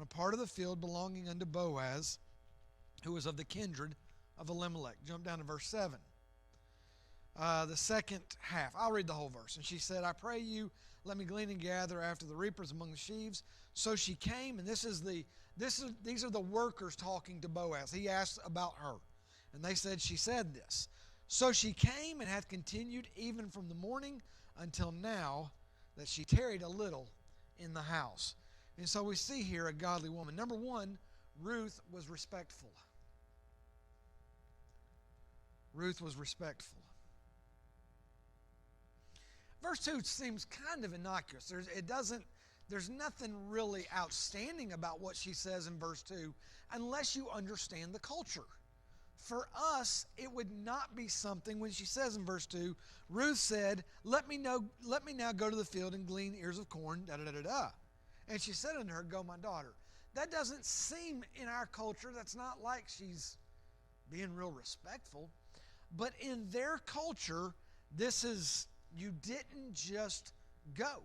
part of the field belonging unto Boaz, who was of the kindred of Elimelech. Jump down to verse 7. The second half. I'll read the whole verse. And she said, I pray you, let me glean and gather after the reapers among the sheaves. So she came, and these are the workers talking to Boaz. He asked about her. And they said, she said this. So she came and hath continued even from the morning until now, that she tarried a little in the house. And so we see here a godly woman. Number one, Ruth was respectful. Ruth was respectful. Verse 2 seems kind of innocuous. There's nothing really outstanding about what she says in verse 2 unless you understand the culture. For us, it would not be something when she says in verse 2, Ruth said, let me now go to the field and glean ears of corn, da-da-da-da-da. And she said unto her, go, my daughter. That doesn't seem in our culture, that's not like she's being real respectful. But in their culture, you didn't just go.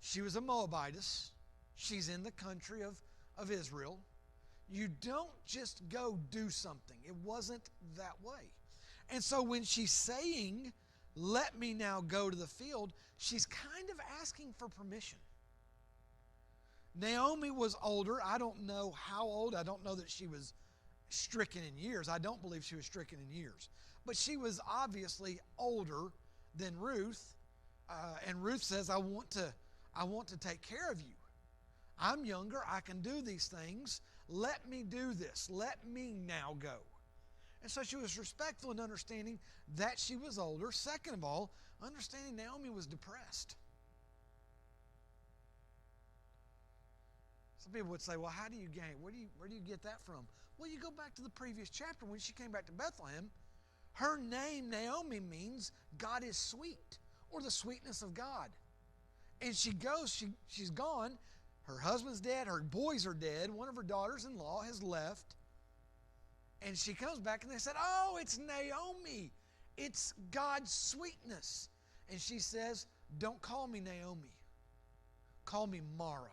She was a Moabitess. She's in the country of Israel. You don't just go do something. It wasn't that way. And so when she's saying, let me now go to the field, she's kind of asking for permission. Naomi was older. I don't know how old. I don't know that she was stricken in years. I don't believe she was stricken in years. But she was obviously older than Ruth. And Ruth says, I want to take care of you. I'm younger. I can do these things. Let me do this. Let me now go. And so she was respectful in understanding that she was older. Second of all, understanding Naomi was depressed. Some people would say, well, how do you gain? Where do you get that from? Well, you go back to the previous chapter when she came back to Bethlehem. Her name, Naomi, means God is sweet, or the sweetness of God. And she goes, she's gone. Her husband's dead. Her boys are dead. One of her daughters-in-law has left. And she comes back and they said, oh, it's Naomi. It's God's sweetness. And she says, don't call me Naomi. Call me Mara.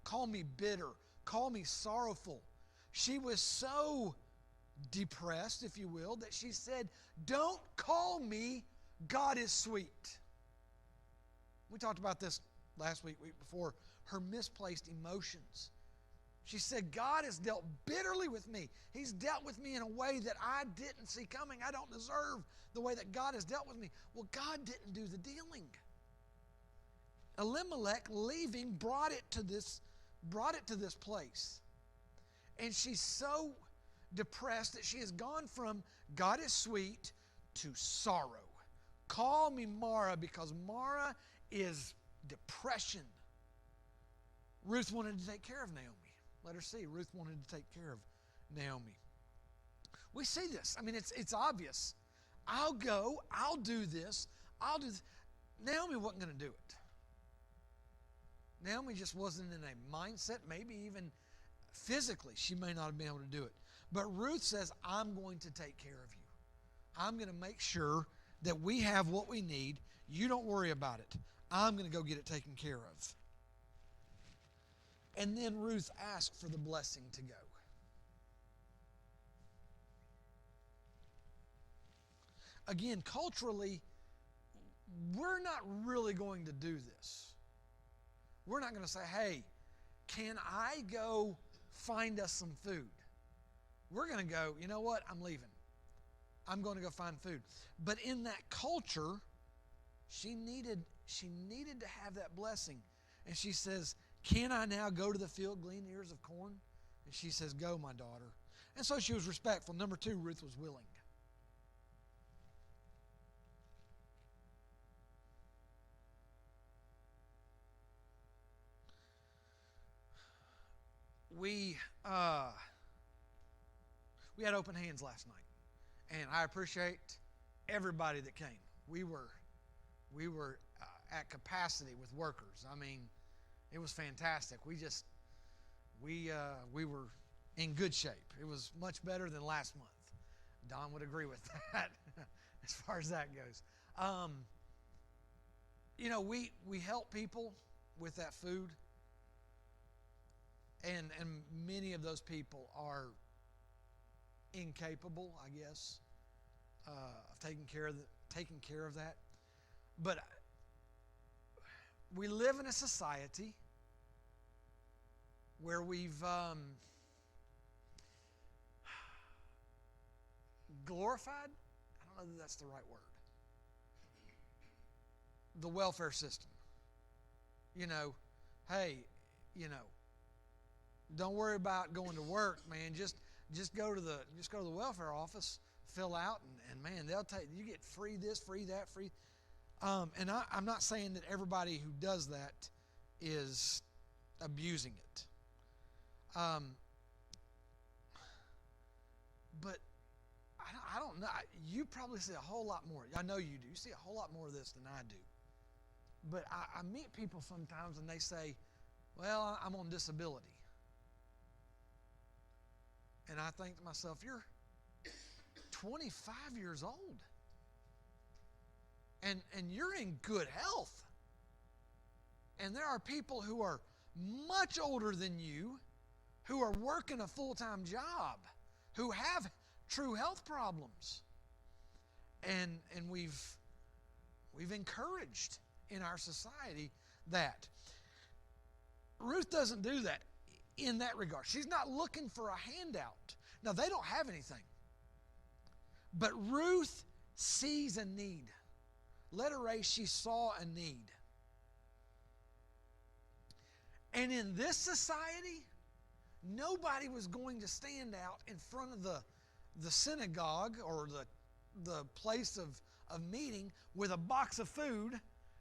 Call me bitter. Call me sorrowful. She was so depressed, if you will, that she said, don't call me God is sweet. We talked about this last week before, her misplaced emotions. She said, God has dealt bitterly with me. He's dealt with me in a way that I didn't see coming. I don't deserve the way that God has dealt with me. Well, God didn't do the dealing. Elimelech leaving brought it to this place. And she's so depressed that she has gone from God is sweet to sorrow. Call me Mara, because Mara is depression. Ruth wanted to take care of Naomi. Let her see. Ruth wanted to take care of Naomi. We see this. I mean, it's obvious. I'll go. I'll do this. Naomi wasn't going to do it. Naomi just wasn't in a mindset, maybe even physically, she may not have been able to do it. But Ruth says, I'm going to take care of you. I'm going to make sure that we have what we need. You don't worry about it. I'm going to go get it taken care of. And then Ruth asked for the blessing to go. Again, culturally, we're not really going to do this. We're not going to say, hey, can I go find us some food? We're going to go, you know what? I'm leaving. I'm going to go find food. But in that culture, she needed to have that blessing. And she says, can I now go to the field, glean ears of corn? And she says, go, my daughter. And so she was respectful. Number two, Ruth was willing. We had open hands last night, and I appreciate everybody that came. We were at capacity with workers. I mean, it was fantastic. We were in good shape. It was much better than last month. Don would agree with that as far as that goes. We help people with that food. And many of those people are incapable, I guess, of taking care of that. But we live in a society where we've glorified, I don't know that that's the right word, the welfare system. Hey, don't worry about going to work, man. Just go to the welfare office, fill out, and man, they'll take you get free this, free that, free. And I'm not saying that everybody who does that is abusing it. But I don't know. You probably see a whole lot more. I know you do. You see a whole lot more of this than I do. But I meet people sometimes and they say, well, I'm on disability. And I think to myself, you're 25 years old. And you're in good health. And there are people who are much older than you who are working a full-time job, who have true health problems. And we've encouraged in our society that. Ruth doesn't do that in that regard. She's not looking for a handout. Now, they don't have anything. But Ruth sees a need. Letter A, she saw a need. And in this society, nobody was going to stand out in front of the synagogue or the place of meeting with a box of food,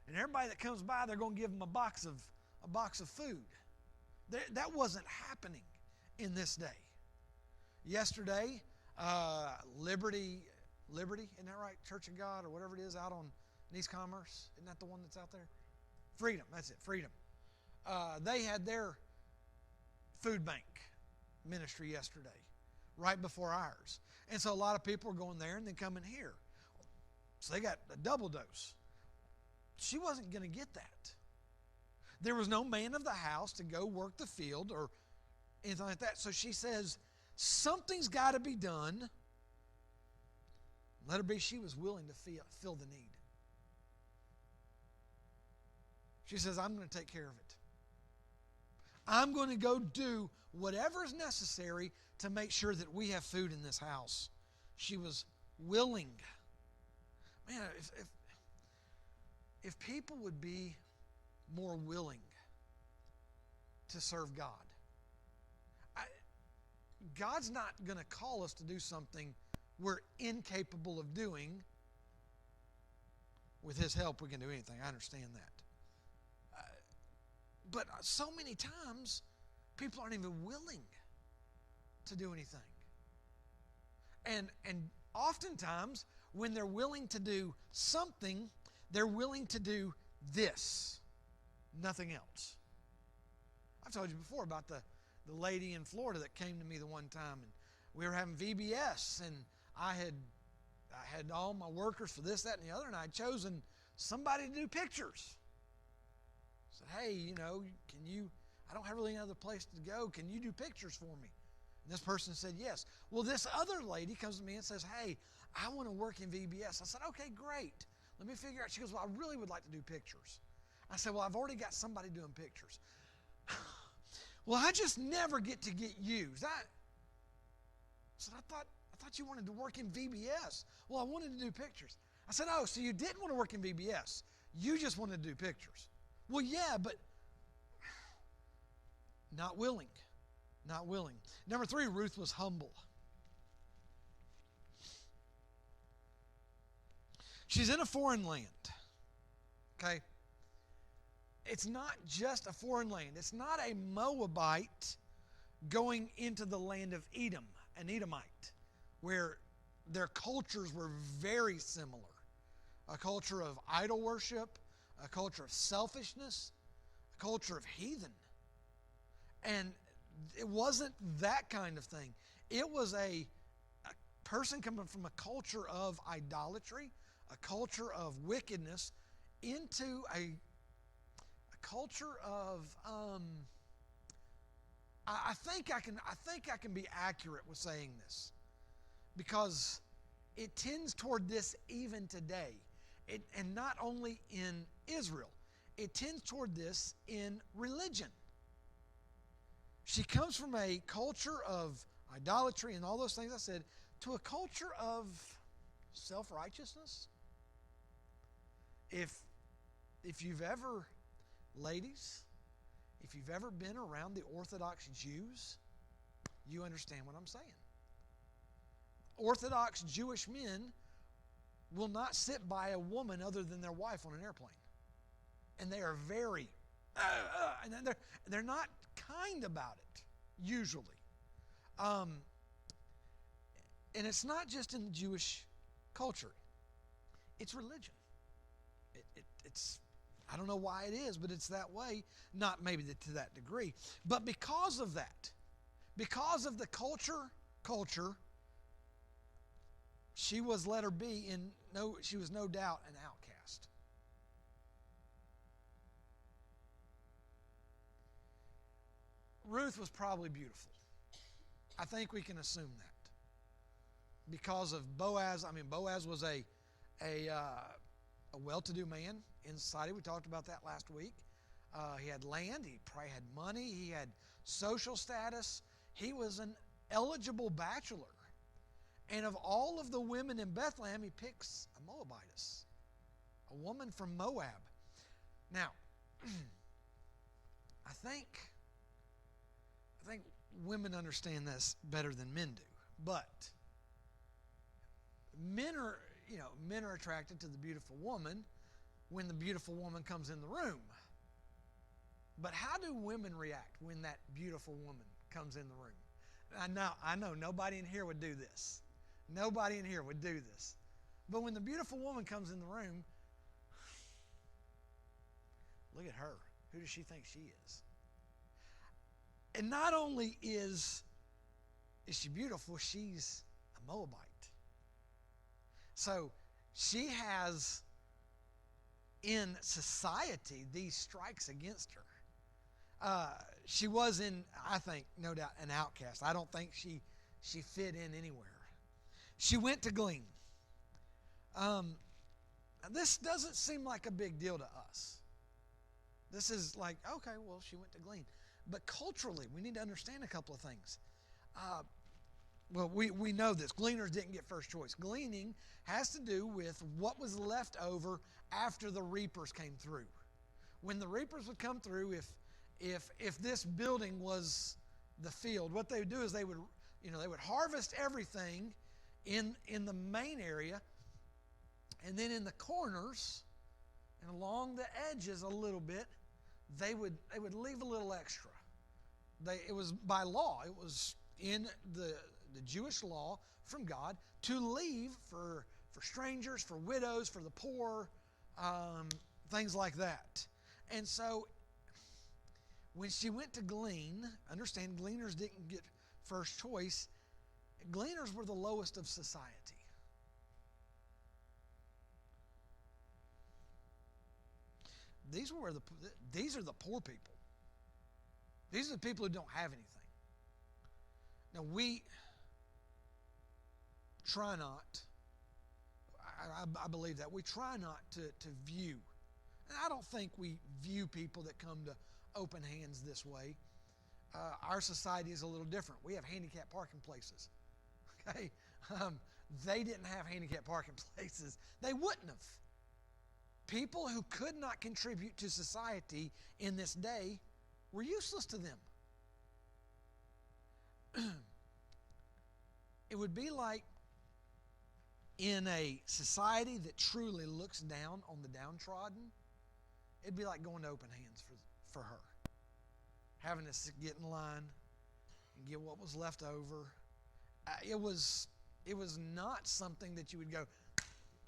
and everybody that comes by, they're going to give them a box of food. That wasn't happening in this day. Yesterday, Liberty, isn't that right? Church of God or whatever it is out on East Commerce. Isn't that the one that's out there? Freedom, that's it, Freedom. They had their food bank ministry yesterday, right before ours. And so a lot of people are going there and then coming here. So they got a double dose. She wasn't going to get that. There was no man of the house to go work the field or anything like that. So she says, something's got to be done. Let her be, she was willing to fill the need. She says, I'm going to take care of it. I'm going to go do whatever is necessary to make sure that we have food in this house. She was willing. Man, if people would be more willing to serve God, God's not going to call us to do something we're incapable of doing. With His help, we can do anything. I understand that. But so many times, people aren't even willing to do anything. And oftentimes, when they're willing to do something, they're willing to do this, nothing else. I've told you before about the lady in Florida that came to me the one time, and we were having VBS, and I had all my workers for this, that, and the other, and I'd chosen somebody to do pictures. I said, hey, I don't have really any other place to go. Can you do pictures for me? And this person said yes. Well, this other lady comes to me and says, hey, I want to work in VBS. I said, okay, great. Let me figure out. She goes, well, I really would like to do pictures. I said, well, I've already got somebody doing pictures. Well, I just never get to get used. I said, I thought you wanted to work in VBS. Well, I wanted to do pictures. I said, oh, so you didn't want to work in VBS. You just wanted to do pictures. Well, yeah, but not willing. Not willing. Number 3, Ruth was humble. She's in a foreign land. Okay? It's not just a foreign land. It's not a Moabite going into the land of Edom, an Edomite, where their cultures were very similar. A culture of idol worship, a culture of selfishness, a culture of heathen. And it wasn't that kind of thing. It was a person coming from a culture of idolatry, a culture of wickedness, into a culture of I think I can be accurate with saying this, because it tends toward this even today. And not only in Israel, it tends toward this in religion. She comes from a culture of idolatry and all those things I said to a culture of self-righteousness. If you've ever, ladies, if you've ever been around the Orthodox Jews, you understand what I'm saying. Orthodox Jewish men will not sit by a woman other than their wife on an airplane. And they are very, and they're not kind about it, usually. And it's not just in the Jewish culture. It's religion. It's, I don't know why it is, but it's that way. Not maybe to that degree. But because of that, because of the culture, she was, let her be, she was no doubt an outcast. Ruth was probably beautiful. I think we can assume that. Because of Boaz, Boaz was a well-to-do man in society. We talked about that last week. He had land, he probably had money, he had social status. He was an eligible bachelor. And of all of the women in Bethlehem, he picks a Moabitess, a woman from Moab. Now, I think women understand this better than men do. But men are attracted to the beautiful woman when the beautiful woman comes in the room. But how do women react when that beautiful woman comes in the room? I know nobody in here would do this. Nobody in here would do this. But when the beautiful woman comes in the room, look at her. Who does she think she is? And not only is she beautiful, she's a Moabite. So she has, in society, these strikes against her. She was I think, no doubt, an outcast. I don't think she fit in anywhere. She went to glean. This doesn't seem like a big deal to us. This is like, okay, well, she went to glean. But culturally, we need to understand a couple of things. Well, we know this. Gleaners didn't get first choice. Gleaning has to do with what was left over after the reapers came through. When the reapers would come through, if this building was the field, what they would do is they would harvest everything in the main area, and then in the corners and along the edges a little bit, they would leave a little extra. It was by law. It was in the Jewish law from God to leave for strangers, for widows, for the poor, things like that. And so when she went to glean, understand gleaners didn't get first choice. Gleaners were the lowest of society. These are the poor people. These are the people who don't have anything. Now we try not, I believe that, we try not to view, and I don't think we view people that come to open hands this way. Our society is a little different. We have handicapped parking places. Okay? They didn't have handicapped parking places. They wouldn't have. People who could not contribute to society in this day were useless to them. It would be like in a society that truly looks down on the downtrodden, it'd be like going to open hands for her. Having to get in line and get what was left over. It was not something that you would go,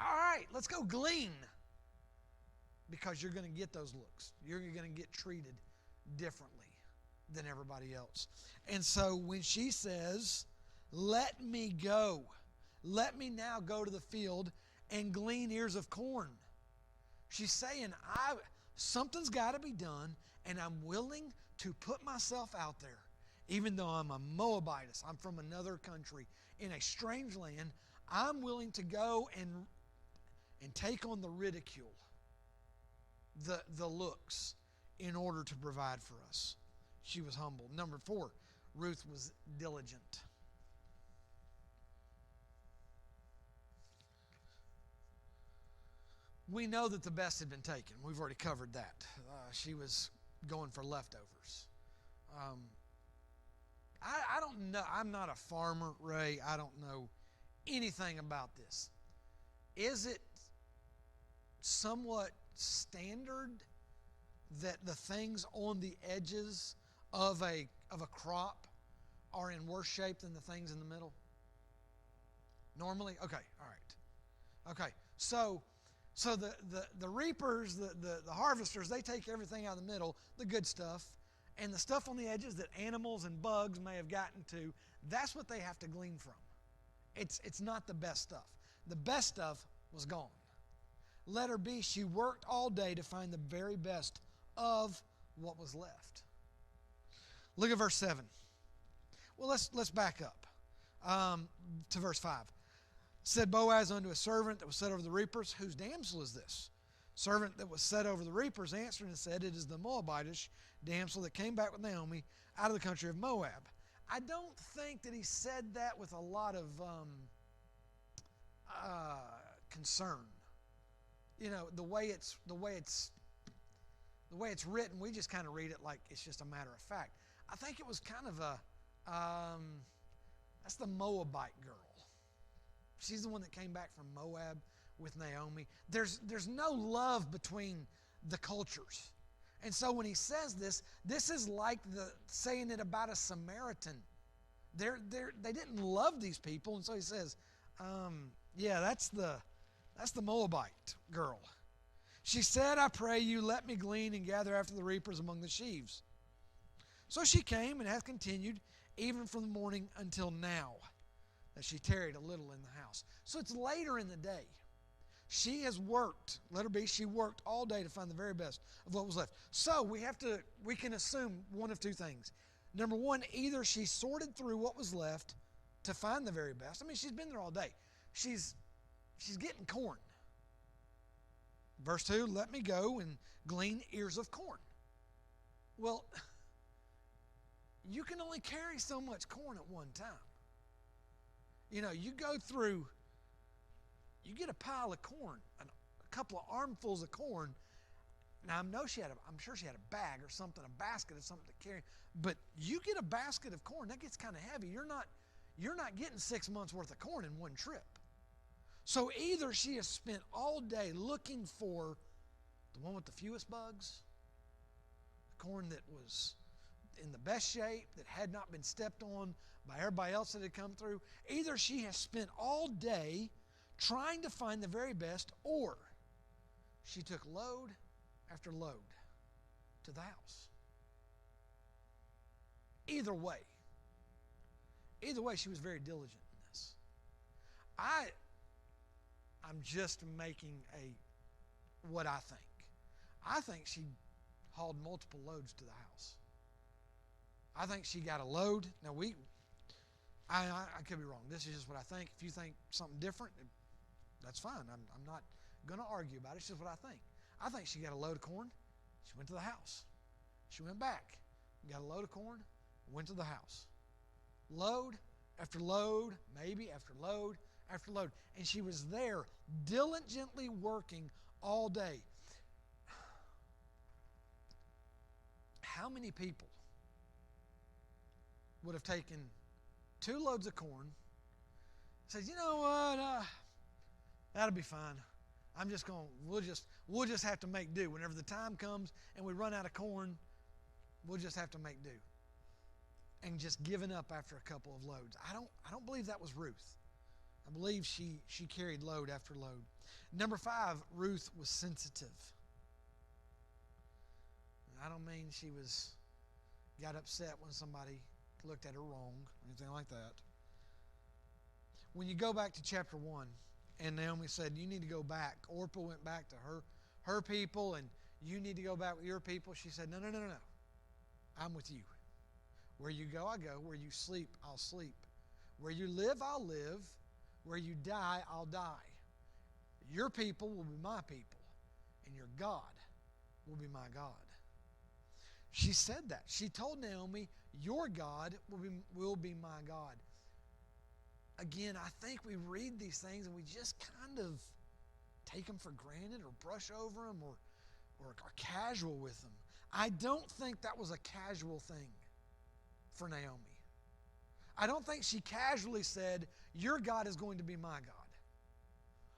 all right, let's go glean. Because you're going to get those looks. You're going to get treated differently than everybody else. And so when she says, let me go. Let me now go to the field and glean ears of corn. She's saying, something's got to be done, and I'm willing to put myself out there. Even though I'm a Moabitess, I'm from another country in a strange land, I'm willing to go and take on the ridicule, the looks, in order to provide for us. She was humble. Number 4, Ruth was diligent. We know that the best had been taken. We've already covered that. She was going for leftovers. I don't know. I'm not a farmer, Ray. I don't know anything about this. Is it somewhat standard that the things on the edges of a crop are in worse shape than the things in the middle? Normally? Okay, all right. Okay, so the reapers, the harvesters, they take everything out of the middle, the good stuff, and the stuff on the edges that animals and bugs may have gotten to, that's what they have to glean from. It's not the best stuff. The best stuff was gone. Letter B, she worked all day to find the very best of what was left. Look at verse 7. Well, let's back up to verse 5. Said Boaz unto a servant that was set over the reapers, whose damsel is this? Servant that was set over the reapers answered and said, it is the Moabitish damsel that came back with Naomi out of the country of Moab. I don't think that he said that with a lot of concern. You know, the way it's written, we just kind of read it like it's just a matter of fact. I think it was kind of that's the Moabite girl. She's the one that came back from Moab with Naomi. There's no love between the cultures. And so when he says this is like saying it about a Samaritan. They didn't love these people, and so he says, yeah, that's the Moabite girl. She said, I pray you, let me glean and gather after the reapers among the sheaves. So she came and hath continued even from the morning until now, that she tarried a little in the house. So it's later in the day. She has worked, letter B, she worked all day to find the very best of what was left. So we can assume one of two things. Number one, either she sorted through what was left to find the very best. I mean, she's been there all day. She's getting corn. Verse 2, let me go and glean ears of corn. Well, you can only carry so much corn at one time. You know, you get a pile of corn, a couple of armfuls of corn. Now, I'm sure she had a bag or something, a basket of something to carry. But you get a basket of corn, that gets kind of heavy. You're not getting 6 months worth of corn in one trip. So either she has spent all day looking for the one with the fewest bugs, the corn that was in the best shape, that had not been stepped on by everybody else that had come through. Either she has spent all day trying to find the very best, or she took load after load to the house. Either way, she was very diligent in this. I'm just making what I think. I think she hauled multiple loads to the house. I think she got a load. Now I could be wrong. This is just what I think. If you think something different, that's fine. I'm not going to argue about it. It's just what I think. I think she got a load of corn. She went to the house. She went back, got a load of corn, went to the house. Load after load, maybe after load after load. And she was there diligently working all day. How many people would have taken 2 loads of corn, said, you know what, that'll be fine. We'll just have to make do. Whenever the time comes and we run out of corn, we'll just have to make do. And just giving up after a couple of loads. I don't believe that was Ruth. I believe she carried load after load. Number 5, Ruth was sensitive. I don't mean she got upset when somebody looked at her wrong or anything like that. When you go back to chapter 1, and Naomi said, you need to go back. Orpah went back to her people, and you need to go back with your people. She said, no. I'm with you. Where you go, I go. Where you sleep, I'll sleep. Where you live, I'll live. Where you die, I'll die. Your people will be my people, and your God will be my God. She said that. She told Naomi, your God will be my God. Again, I think we read these things and we just kind of take them for granted or brush over them or are casual with them. I don't think that was a casual thing for Naomi. I don't think she casually said, your God is going to be my God.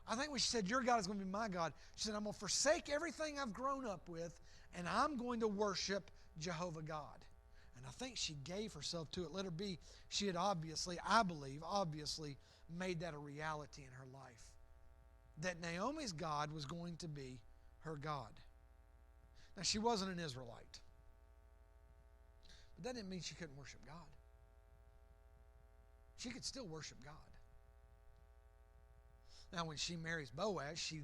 I think when she said, your God is going to be my God, she said, I'm going to forsake everything I've grown up with, and I'm going to worship Jehovah God. And I think she gave herself to it. Let her be. She had obviously made that a reality in her life. That Naomi's God was going to be her God. Now, she wasn't an Israelite. But that didn't mean she couldn't worship God. She could still worship God. Now, when she marries Boaz, she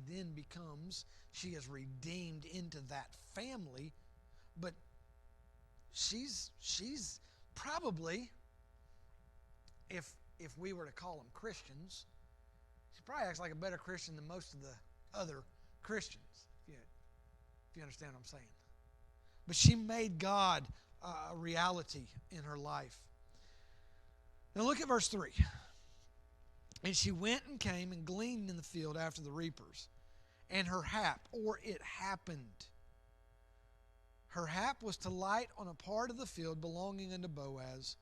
is redeemed into that family, but she's probably, if we were to call them Christians, she probably acts like a better Christian than most of the other Christians, if you understand what I'm saying. But she made God a reality in her life. Now look at verse 3. And she went and came and gleaned in the field after the reapers. And her hap, or it happened. Her hap was to light on a part of the field belonging unto Boaz,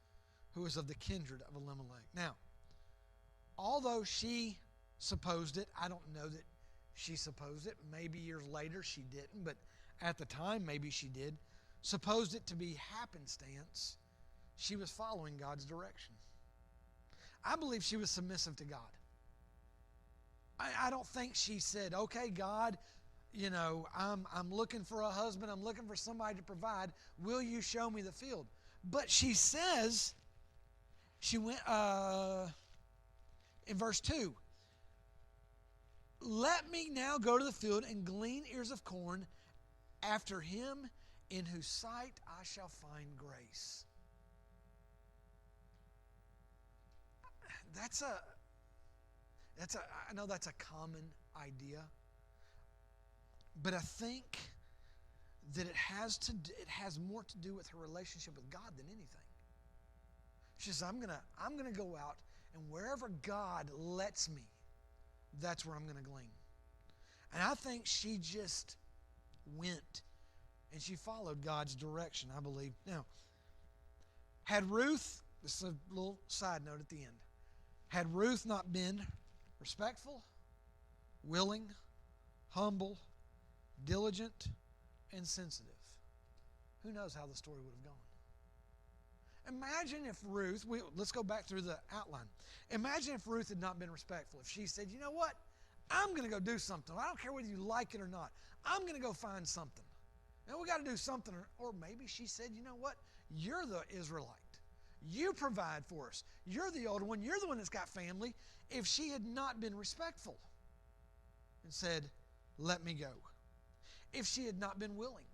who was of the kindred of Elimelech. Now, although she supposed it, I don't know that she supposed it. Maybe years later she didn't, but at the time maybe she did. Supposed it to be happenstance. She was following God's direction. I believe she was submissive to God. I don't think she said, okay, God, I'm looking for a husband. I'm looking for somebody to provide. Will you show me the field? But she says, she went, in verse 2, let me now go to the field and glean ears of corn after him in whose sight I shall find grace. I know that's a common idea, but I think that it has more to do with her relationship with God than anything. She says, I'm gonna go out, and wherever God lets me, that's where I'm gonna glean. And I think she just went and she followed God's direction, I believe. Now, had Ruth, this is a little side note at the end, had Ruth not been respectful, willing, humble, diligent, and sensitive, who knows how the story would have gone. Imagine if Ruth, let's go back through the outline. Imagine if Ruth had not been respectful. If she said, you know what, I'm going to go do something. I don't care whether you like it or not. I'm going to go find something. And we got to do something. Or maybe she said, you know what, you're the Israelite. You provide for us. You're the older one. You're the one that's got family. If she had not been respectful and said, let me go. If she had not been willing.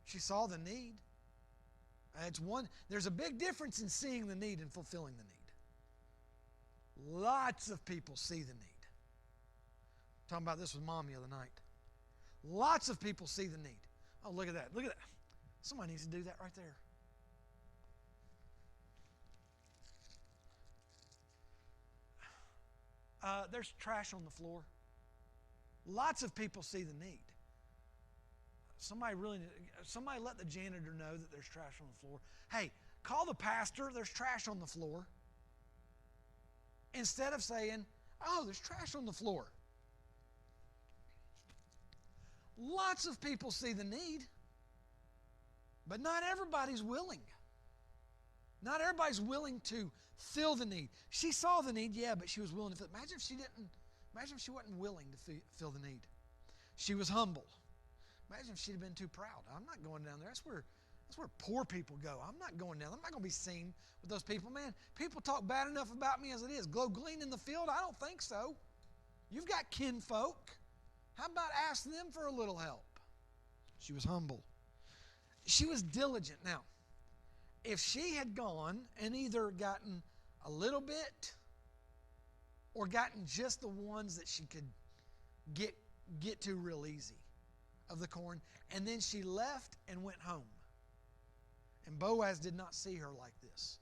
She saw the need. There's a big difference in seeing the need and fulfilling the need. Lots of people see the need. I'm talking about this with Mom the other night. Lots of people see the need. Oh, look at that. Look at that. Somebody needs to do that right there. There's trash on the floor. Lots of people see the need. Somebody let the janitor know that there's trash on the floor. Hey, call the pastor, there's trash on the floor. Instead of saying, oh, there's trash on the floor. Lots of people see the need, but not everybody's willing. Not everybody's willing to fill the need. She saw the need, yeah, but she was willing to fill it. Imagine if she wasn't willing to fill the need. She was humble. Imagine if she'd have been too proud. I'm not going down there. That's where poor people go. I'm not going down. I'm not going to be seen with those people. Man, people talk bad enough about me as it is. Go glean in the field? I don't think so. You've got kinfolk. How about ask them for a little help? She was humble. She was diligent. Now, if she had gone and either gotten a little bit or gotten just the ones that she could get to real easy of the corn, and then she left and went home. And Boaz did not see her like this.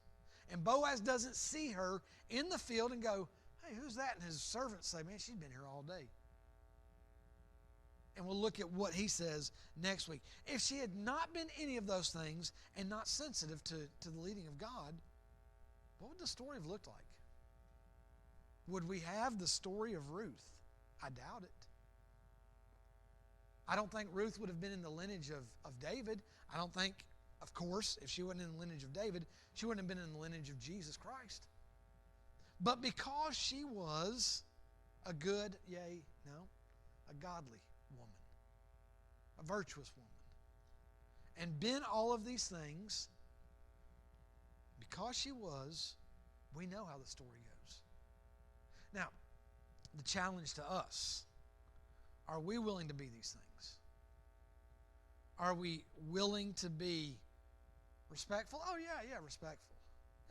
And Boaz doesn't see her in the field and go, hey, who's that? And his servants say, man, she's been here all day. And we'll look at what he says next week. If she had not been any of those things and not sensitive to the leading of God, what would the story have looked like? Would we have the story of Ruth? I doubt it. I don't think Ruth would have been in the lineage of David. I don't think, of course, if she wasn't in the lineage of David, she wouldn't have been in the lineage of Jesus Christ. But because she was a good, a godly woman, a virtuous woman, and been all of these things, because she was, we know how the story goes. Now, the challenge to us, are we willing to be these things? Are we willing to be respectful? Oh, yeah, respectful.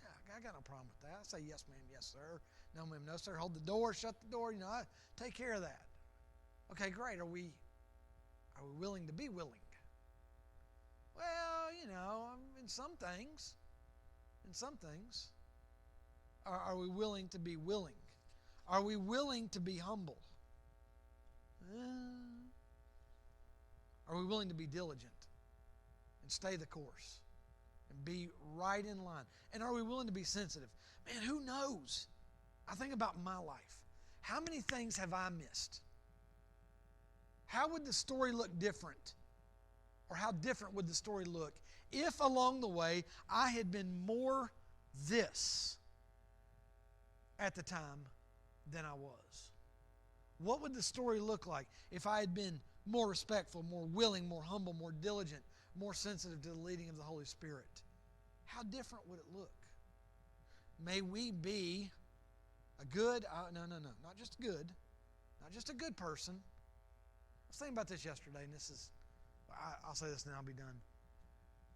Yeah, I got no problem with that. I say, yes, ma'am, yes, sir. No, ma'am, no, sir. Hold the door, shut the door. I take care of that. Okay, great. Are we willing to be willing? Well, in some things. Are we willing to be willing? Are we willing to be humble? Are we willing to be diligent and stay the course and be right in line? And are we willing to be sensitive? Man, who knows? I think about my life. How many things have I missed? How would the story look different? Or how different would the story look if along the way I had been more this at the time than I was? What would the story look like if I had been more respectful, more willing, more humble, more diligent, more sensitive to the leading of the Holy Spirit? How different would it look? May we be a good, not just good, not just a good person. I was thinking about this yesterday, and I'll say this and then I'll be done.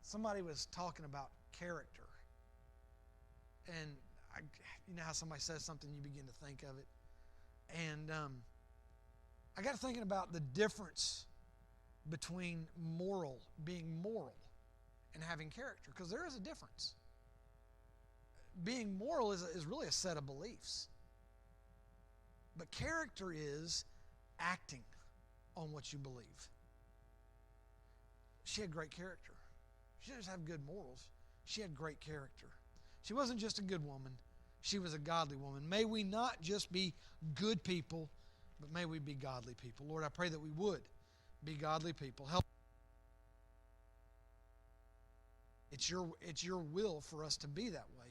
Somebody was talking about character. And you know how somebody says something, you begin to think of it. And I got to thinking about the difference between being moral, and having character, because there is a difference. Being moral is really a set of beliefs. But character is acting on what you believe. She had great character. She didn't just have good morals. She had great character. She wasn't just a good woman. She was a godly woman. May we not just be good people, but may we be godly people. Lord, I pray that we would be godly people. Help. It's your will for us to be that way.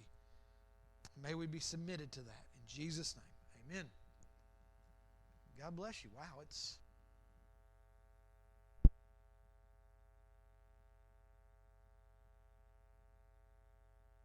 May we be submitted to that. In Jesus' name, amen. God bless you. Wow, it's